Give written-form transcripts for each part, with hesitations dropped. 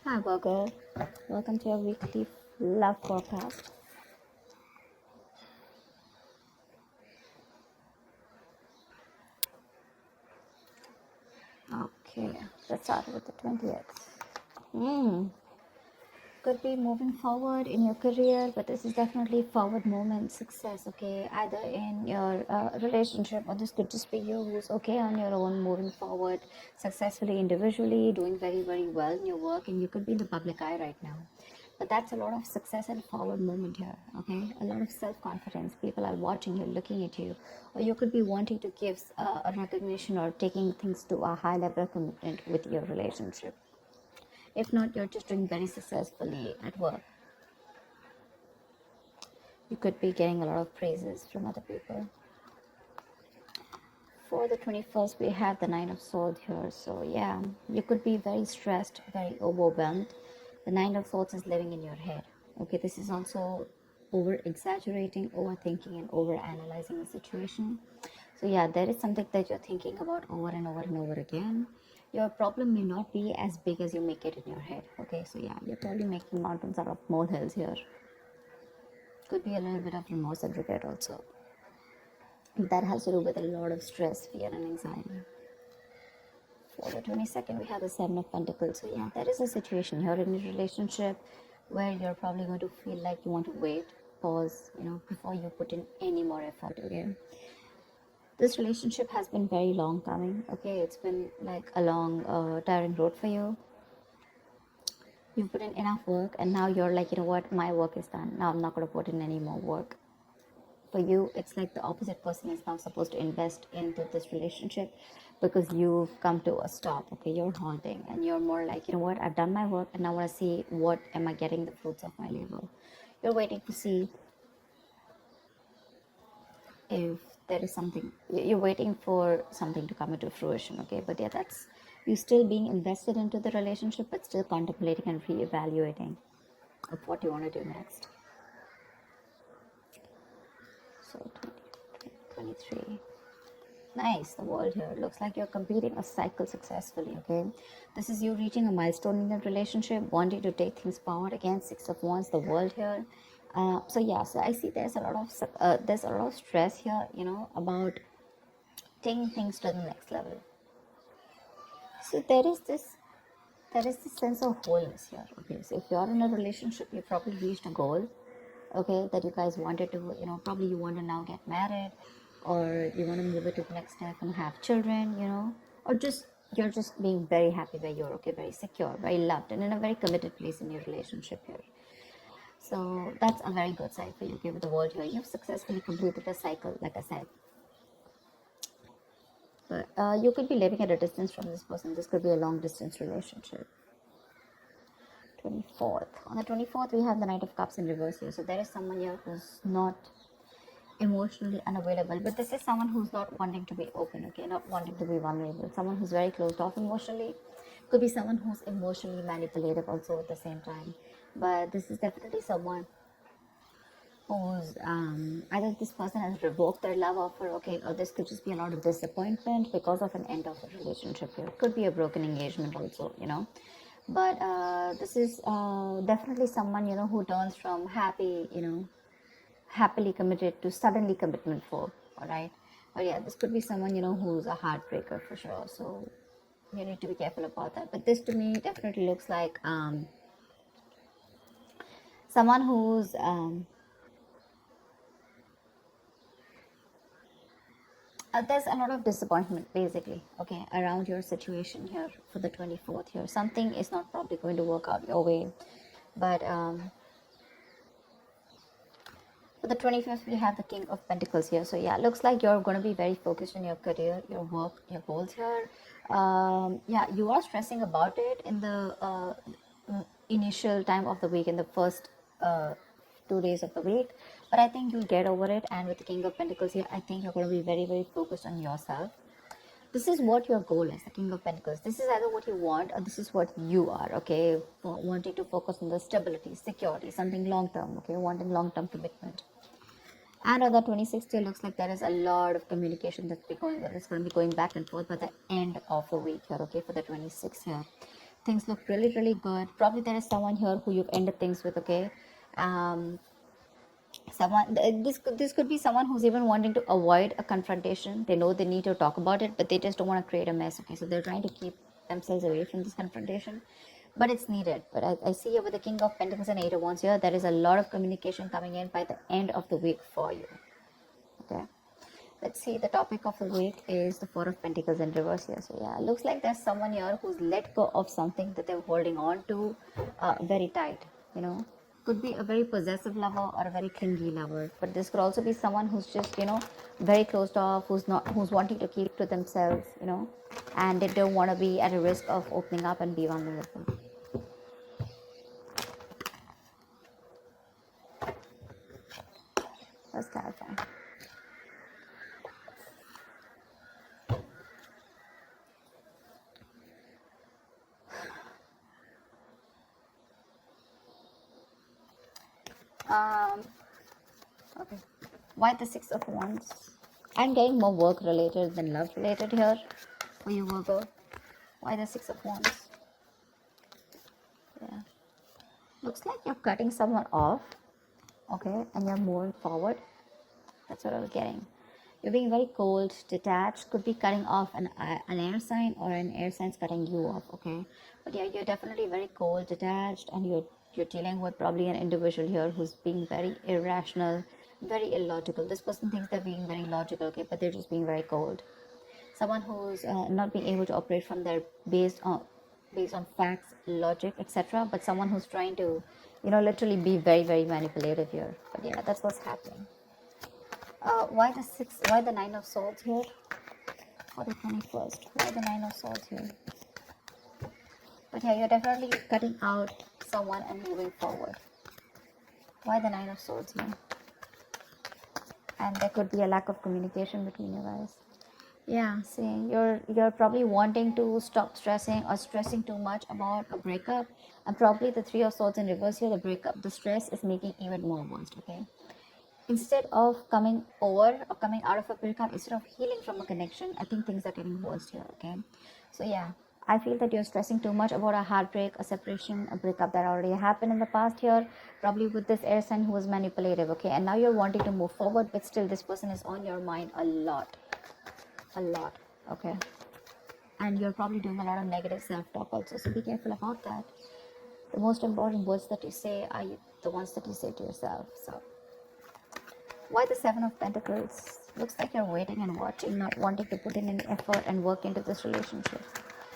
Hi, Virgo. Welcome to your weekly love forecast. Okay, let's start with the 20th. Hmm. Could be moving forward in your career, but this is definitely forward movement, success, okay? Either in your relationship, or this could just be you who's okay on your own, moving forward successfully individually, doing very, very well in your work, and you could be in the public eye right now. But that's a lot of success and forward movement here, okay? A lot of self confidence. People are watching you, looking at you, or you could be wanting to give a recognition or taking things to a high level of commitment with your relationship. If not, you're just doing very successfully at work. You could be getting a lot of praises from other people. For the 21st, we have the Nine of Swords here. So, yeah, you could be very stressed, very overwhelmed. The Nine of Swords is living in your head. Okay, this is also over exaggerating, overthinking, and over analyzing the situation. So, yeah, there is something that you're thinking about over and over and over again. Your problem may not be as big as you make it in your head. Okay, so yeah, you're probably making mountains out of molehills here. Could be a little bit of remorse and regret also. That has to do with a lot of stress, fear, and anxiety. For the 22nd, we have the Seven of Pentacles. So, yeah, there is a situation here in your relationship where you're probably going to feel like you want to wait, pause, before you put in any more effort, okay? This relationship has been very long coming, okay? It's been like a long, tiring road for you. You've put in enough work, and now you're like, you know what, my work is done. Now I'm not going to put in any more work. For you, it's like the opposite person is now supposed to invest into this relationship because you've come to a stop. Okay, you're haunting, and you're more like, you know what, I've done my work, and I want to see what am I getting the fruits of my labor. You're waiting to see if there is something. You're waiting for something to come into fruition. Okay, but yeah, that's you still being invested into the relationship, but still contemplating and reevaluating of what you want to do next. So 23. Nice, the world here. Looks like you're completing a cycle successfully, okay? This is you reaching a milestone in your relationship, wanting to take things forward. Again, Six of Wands, the world here. So yeah, so I see there's a lot of stress here, about taking things to the next level. So there is this sense of wholeness here. Okay, so if you're in a relationship, you probably reached a goal, okay, that you guys wanted to, probably you want to now get married, or you want to move it to the next step and have children, or just you're just being very happy where you're, okay, very secure, very loved, and in a very committed place in your relationship here. So that's a very good side for you. Okay, with the world here, you've successfully completed a cycle, like I said. But you could be living at a distance from this person. This could be a long distance relationship. 24th. On the 24th, we have the Knight of Cups in reverse here. So there is someone here who's not emotionally unavailable, but this is someone who's not wanting to be open, okay, not wanting to be vulnerable, someone who's very closed off emotionally. Could be someone who's emotionally manipulative also at the same time, but this is definitely someone who's either this person has revoked their love offer, okay, or this could just be a lot of disappointment because of an end of a relationship here. It could be a broken engagement also, but this is definitely someone, who turns from happily committed to suddenly commitment for, all right? But yeah, this could be someone, who's a heartbreaker for sure, so you need to be careful about that. But this to me definitely looks like someone who's there's a lot of disappointment basically, okay, around your situation here for the 24th here. Something is not probably going to work out your way, but for the 25th, we have the King of Pentacles here. So yeah, looks like you're going to be very focused on your career, your work, your goals here. Yeah, you are stressing about it in the initial time of the week, in the first 2 days of the week. But I think you'll get over it. And with the King of Pentacles here, I think you're going to be very, very focused on yourself. This is what your goal is, the King of Pentacles. This is either what you want, or this is what you are, okay? Wanting to focus on the stability, security, something long term, okay? Wanting long term commitment. And on the 26th, it looks like there is a lot of communication that's going to be going back and forth by the end of the week here, okay, for the 26th here. Things look really, really good. Probably there is someone here who you've ended things with, okay? Um, this could be someone who's even wanting to avoid a confrontation. They know they need to talk about it, but they just don't want to create a mess, okay? So they're trying to keep themselves away from this confrontation, but it's needed. But I see here with the King of Pentacles and Eight of Wands here, there is a lot of communication coming in by the end of the week for you, okay? Let's see, the topic of the week is the Four of Pentacles in reverse here. So yeah, it looks like there's someone here who's let go of something that they're holding on to very tight, you know. Could be a very possessive lover or a very clingy lover, but this could also be someone who's just, you know, very closed off, who's wanting to keep to themselves, you know, and they don't want to be at a risk of opening up and be vulnerable. Let's clarify. Okay. Why the Six of Wands? I'm getting more work related than love related here for you, Virgo. Why the Six of Wands? Yeah. Looks like you're cutting someone off, okay, and you're moving forward. That's what I was getting. You're being very cold, detached, could be cutting off an air sign, or an air sign's cutting you off, okay? But yeah, you're definitely very cold, detached, and you're dealing with probably an individual here who's being very irrational, very illogical. This person thinks they're being very logical, okay, but they're just being very cold. Someone who's not being able to operate from their based on facts, logic, etc., but someone who's trying to, you know, literally be very, very manipulative here. But yeah, that's what's happening. Why the Nine of Swords here for the 21st? Why the Nine of Swords here? But yeah, you're definitely cutting out someone and moving forward. Why the Nine of Swords here? And there could be a lack of communication between you guys. Yeah, see, you're probably wanting to stop stressing or stressing too much about a breakup, and probably the Three of Swords in reverse here, the breakup, the stress is making even more worse, okay? Instead of coming over or coming out of a breakup, instead of healing from a connection, I think things are getting worse here, okay? So yeah, I feel that you're stressing too much about a heartbreak, a separation, a breakup that already happened in the past here, probably with this air sign who was manipulative, okay? And now you're wanting to move forward, but still this person is on your mind a lot, okay? And you're probably doing a lot of negative self-talk also, so be careful about that. The most important words that you say are the ones that you say to yourself. So why the Seven of Pentacles? Looks like you're waiting and watching, not wanting to put in any effort and work into this relationship,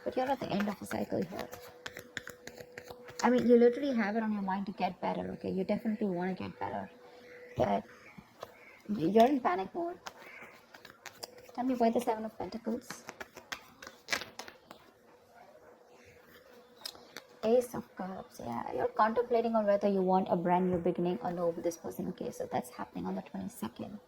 but you're at the end of a cycle here. I mean, you literally have it on your mind to get better, okay? You definitely want to get better, but you're in panic mode. Tell me why the Seven of Pentacles? Ace of Cups. Yeah, you're contemplating on whether you want a brand new beginning or no with this person. Okay, so that's happening on the 22nd.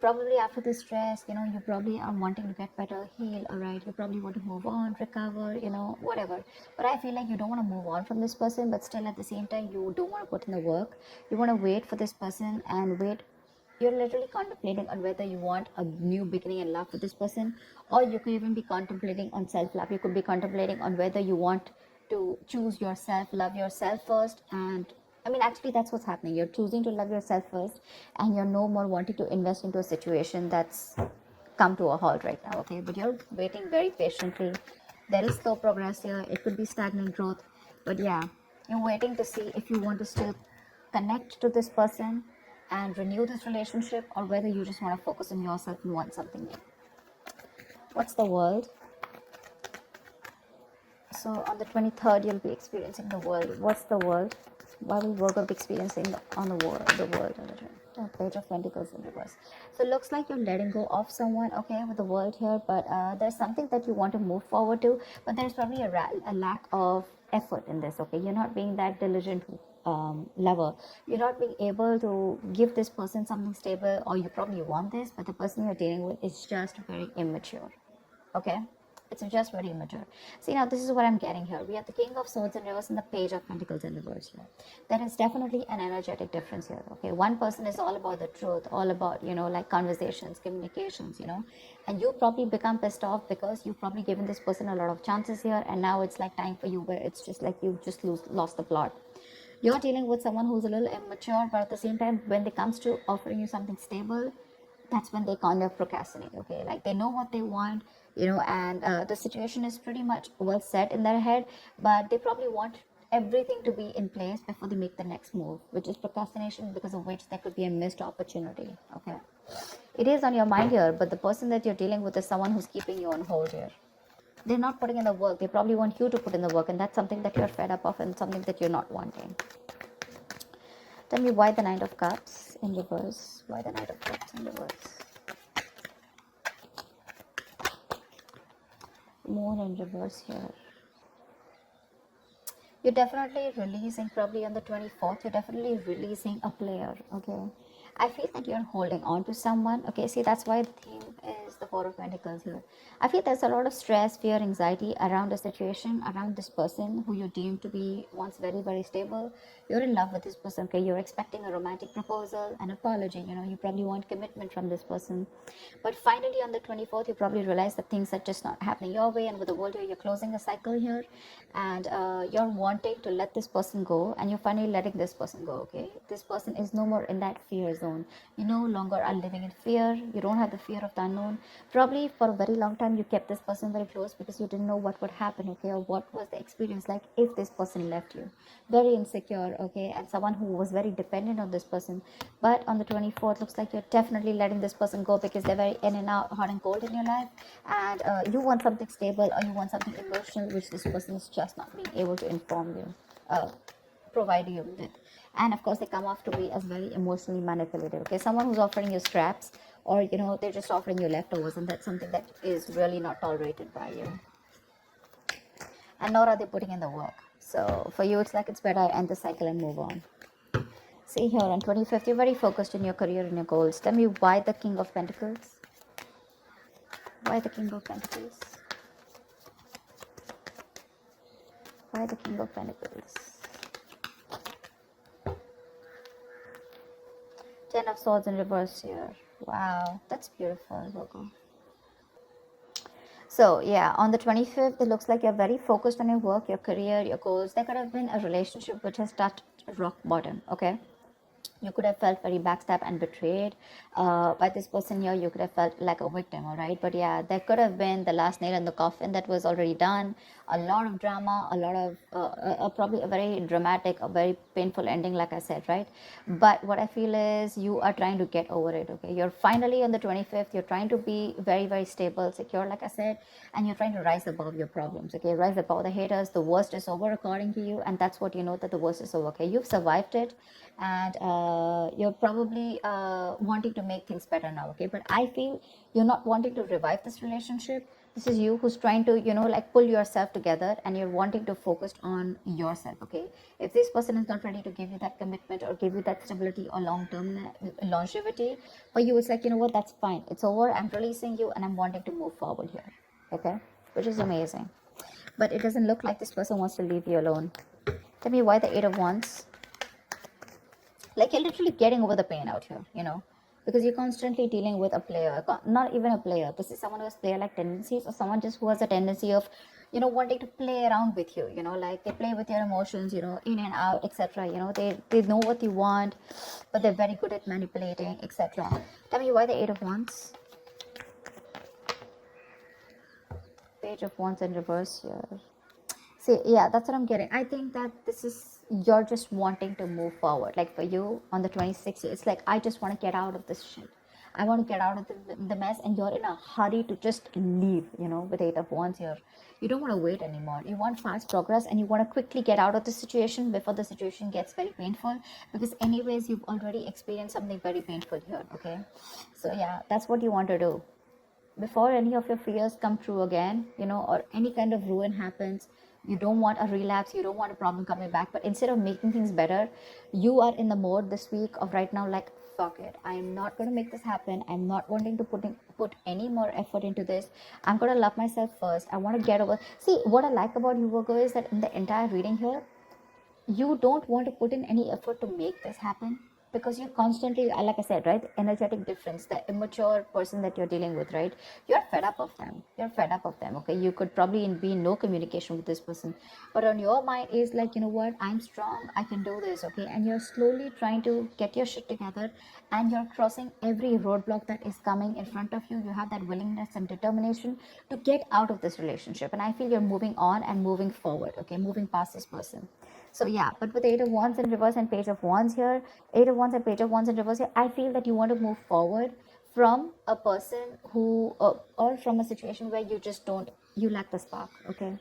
Probably after this stress, you know, you probably are wanting to get better, heal, all right? You probably want to move on, recover, you know, whatever. But I feel like you don't want to move on from this person, but still at the same time, you don't want to put in the work. You want to wait for this person and wait. You're literally contemplating on whether you want a new beginning in love with this person, or you could even be contemplating on self-love. You could be contemplating on whether you want to choose yourself, love yourself first. And I mean, actually that's what's happening. You're choosing to love yourself first, and you're no more wanting to invest into a situation that's come to a halt right now, okay? But you're waiting very patiently. There is slow progress here. It could be stagnant growth, but yeah, you're waiting to see if you want to still connect to this person and renew this relationship, or whether you just want to focus on yourself and want something new. What's the world? So on the 23rd, you'll be experiencing the world. What's the world? Why will Virgo be experiencing on the world on the Page of Pentacles in reverse? So it looks like you're letting go of someone, okay, with the world here, but there's something that you want to move forward to, but there's probably a lack of effort in this, okay? You're not being that diligent lover. You're not being able to give this person something stable, or you probably want this, but the person you're dealing with is just very immature, okay? It's just very immature. See, now this is what I'm getting here. We have the King of Swords in reverse and the Page of Pentacles in reverse here. There is definitely an energetic difference here. Okay, one person is all about the truth, all about, like conversations, communications, and you probably become pissed off because you've probably given this person a lot of chances here, and now it's like time for you where it's just like you just lost the plot. You're dealing with someone who's a little immature, but at the same time, when it comes to offering you something stable, that's when they kind of procrastinate. Okay, like they know what they want, and the situation is pretty much well set in their head, but they probably want everything to be in place before they make the next move, which is procrastination, because of which there could be a missed opportunity. Okay, it is on your mind here, but the person that you're dealing with is someone who's keeping you on hold here. They're not putting in the work. They probably want you to put in the work, and that's something that you're fed up of and something that you're not wanting. Tell me why the Knight of Cups in reverse. Why the Knight of Cups in reverse? Moon in reverse here. You're definitely releasing, probably on the 24th, you're definitely releasing a player, okay? I feel that you're holding on to someone, okay? See, that's why the theme is the Four of Pentacles here. I feel there's a lot of stress, fear, anxiety around the situation, around this person who you deem to be once very, very stable. You're in love with this person, okay? You're expecting a romantic proposal, an apology, you probably want commitment from this person. But finally, on the 24th, you probably realize that things are just not happening your way, and with the world here, you're closing a cycle here, and you're wanting to let this person go, and you're finally letting this person go, okay? This person is no more in that fear zone. You no longer are living in fear. You don't have the fear of the unknown. Probably for a very long time, you kept this person very close because you didn't know what would happen, okay? Or what was the experience like if this person left you. Very insecure, okay? And someone who was very dependent on this person. But on the 24th, looks like you're definitely letting this person go because they're very in and out, hot and cold in your life. And you want something stable, or you want something emotional, which this person is just not being able to inform you, provide you with. And of course, they come off to be as very emotionally manipulative, okay? Someone who's offering you scraps, or they're just offering you leftovers, and that's something that is really not tolerated by you, and nor are they putting in the work. So for you, it's like it's better I end the cycle and move on. See here, on 25th, you're very focused in your career and your goals. Tell me why the King of Pentacles. Why the King of Pentacles? Why the King of Pentacles? Ten of Swords in reverse here. Wow, that's beautiful, Virgo. So yeah, on the 25th, it looks like you're very focused on your work, your career, your goals. There could have been a relationship which has touched rock bottom, okay? You could have felt very backstabbed and betrayed by this person here. You could have felt like a victim, all right? But yeah, there could have been the last nail in the coffin that was already done. A lot of drama, a lot of probably a very dramatic, a very painful ending, like I said, right? But what I feel is you are trying to get over it, okay? You're finally on the 25th. You're trying to be very, very stable, secure, like I said, and you're trying to rise above your problems, okay? Rise above the haters. The worst is over according to you, and that's what you know, that the worst is over, okay? You've survived it, and you're probably wanting to make things better now, okay? But I feel you're not wanting to revive this relationship. This is you who's trying to like pull yourself together, and you're wanting to focus on yourself, okay? If this person is not ready to give you that commitment or give you that stability or long-term longevity, for you it's like, what, that's fine, it's over, I'm releasing you, and I'm wanting to move forward here, okay? Which is amazing. But it doesn't look like this person wants to leave you alone. Tell me why the Eight of Wands. Like, you're literally getting over the pain out here, because you're constantly dealing with a player, not even a player. This is someone who has player-like tendencies, or someone just who has a tendency of, wanting to play around with you, like they play with your emotions, in and out, etc. They know what you want, but they're very good at manipulating, etc. Tell me why the Eight of Wands. Page of Wands in reverse here. See, yeah, that's what I'm getting. I think that this is, you're just wanting to move forward. Like for you, on the 26th, it's like, I just want to get out of this shit. I want to get out of the mess, and you're in a hurry to just leave, with Eight of Wands here. You don't want to wait anymore. You want fast progress, and you want to quickly get out of the situation before the situation gets very painful, because anyways, you've already experienced something very painful here, okay? So yeah, that's what you want to do. Before any of your fears come true again, or any kind of ruin happens, you don't want a relapse, you don't want a problem coming back, but instead of making things better, you are in the mode this week of right now, like, fuck it, I am not going to make this happen. I'm not wanting to put any more effort into this. I'm going to love myself first. I want to get over. See, what I like about you, Virgo, is that in the entire reading here, you don't want to put in any effort to make this happen, because you're constantly, like I said, right, energetic difference, the immature person that you're dealing with, right, you're fed up of them. You're fed up of them. Okay, you could probably be in no communication with this person, but on your mind is like, you know what, I'm strong, I can do this. Okay, and you're slowly trying to get your shit together, and you're crossing every roadblock that is coming in front of you. You have that willingness and determination to get out of this relationship, and I feel you're moving on and moving forward. Okay, moving past this person. So yeah, but with Eight of Wands in reverse and Page of Wands here, Eight of Wands and Page of Wands in reverse here, I feel that you want to move forward from a person who, or from a situation where you just don't, you lack the spark. Okay,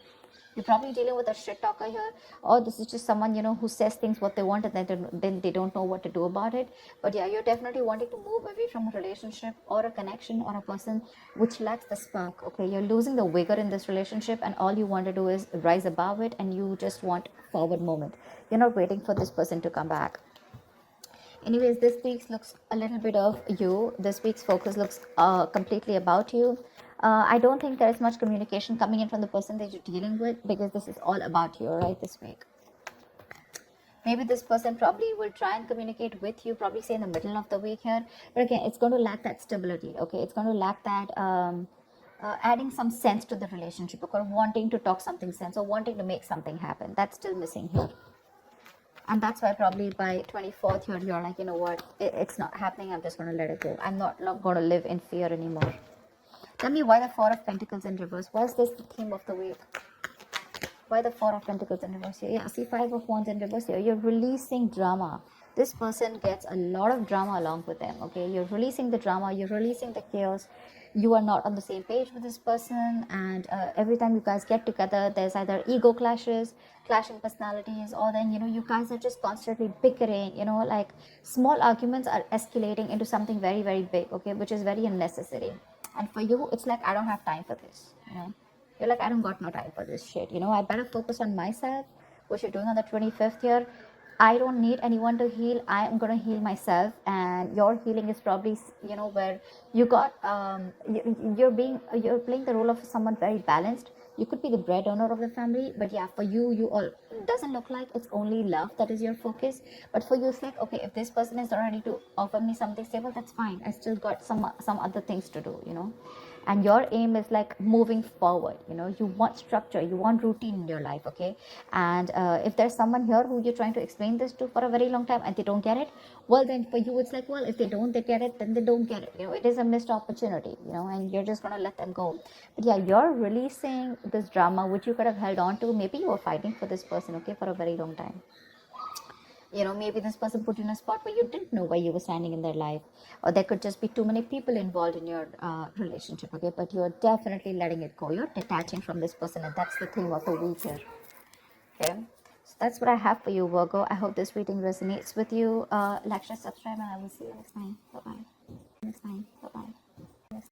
you're probably dealing with a shit talker here, or this is just someone, you know, who says things what they want, and then they don't know what to do about it. But yeah, you're definitely wanting to move away from a relationship or a connection or a person which lacks the spark. Okay, you're losing the vigor in this relationship, and all you want to do is rise above it, and you just want forward moment. You're not waiting for this person to come back. Anyways, this week's looks a little bit of you. This week's focus looks completely about you. I don't think there is much communication coming in from the person that you're dealing with, because this is all about you, right, this week. Maybe this person probably will try and communicate with you, probably say in the middle of the week here, but again, it's going to lack that stability. Okay, it's going to lack that adding some sense to the relationship, or wanting to talk something sense, or wanting to make something happen. That's still missing here. And that's why probably by 24th you're like, you know what, it's not happening, I'm just going to let it go. I'm not going to live in fear anymore. Tell me why the Four of Pentacles in reverse. Why is this the theme of the week? Why the Four of Pentacles in reverse here? Yeah, see, Five of Wands in reverse here. You're releasing drama. This person gets a lot of drama along with them. Okay, you're releasing the drama, you're releasing the chaos. You are not on the same page with this person, and every time you guys get together, there's either ego clashes, clashing personalities, or then, you know, you guys are just constantly bickering. You know, like small arguments are escalating into something very, very big. Okay, which is very unnecessary. And for you, it's like, I don't have time for this. You know, you're like, I don't got no time for this shit. You know, I better focus on myself, which you're doing on the 25th here. I don't need anyone to heal. I am going to heal myself. And your healing is probably, you know, where you got, you're playing the role of someone very balanced. You could be the breadwinner of the family, but yeah, for you, it doesn't look like it's only love that is your focus. But for you, it's like, okay, if this person is not ready to offer me something stable, that's fine. I still got some other things to do, you know. And your aim is like moving forward. You know, you want structure, you want routine in your life. Okay, and if there's someone here who you're trying to explain this to for a very long time and they don't get it, well, then for you it's like, well, if they get it, then they don't get it. You know, it is a missed opportunity, you know, and you're just gonna let them go. But yeah, you're releasing this drama which you could have held on to. Maybe you were fighting for this person, okay, for a very long time. You know, maybe this person put you in a spot where you didn't know where you were standing in their life, or there could just be too many people involved in your relationship. Okay, but you're definitely letting it go. You're detaching from this person, and that's the theme of the week here. Okay, so that's what I have for you, Virgo. I hope this reading resonates with you. Like, share, subscribe, and I will see you next time. Bye bye.